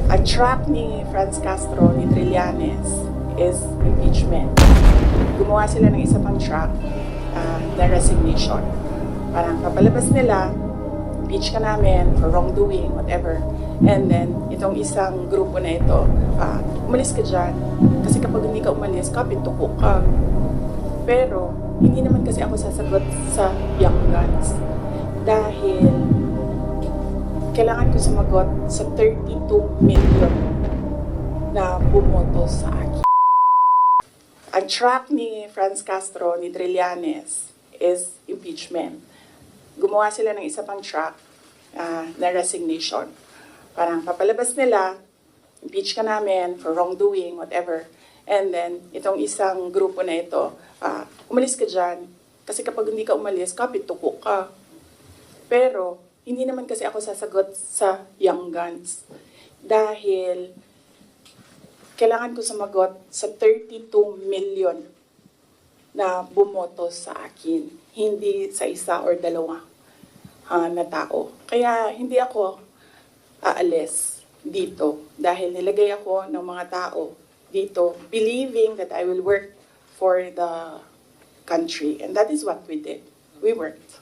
Ang track ni Franz Castro, ni Trillanes, is impeachment. Gumawa sila ng isa pang track na resignation. Parang papalabas nila, impeach ka namin for wrongdoing, whatever. And then, itong isang grupo na ito, umalis ka dyan. Kasi kapag hindi ka umalis, kapintuko ka. Pero, hindi naman kasi ako sasagot sa young guns. Dahil, kailangan ko sumagot sa 32 million na bumoto sa akin. Ang track ni Franz Castro, ni Trillanes, is impeachment. Gumawa sila ng isa pang track na resignation. Parang papalabas nila, impeach ka namin for wrongdoing, whatever. And then, itong isang grupo na ito, umalis ka dyan. Kasi kapag hindi ka umalis, kapintuko ka. Pero, hindi naman kasi ako sasagot sa young guns. Dahil, kailangan ko sumagot sa 32 million na bumoto sa akin. Hindi sa isa or dalawa na tao. Kaya, hindi ako aalis dito. Dahil nilagay ako ng mga tao dito, believing that I will work for the country. And that is what we did. We worked.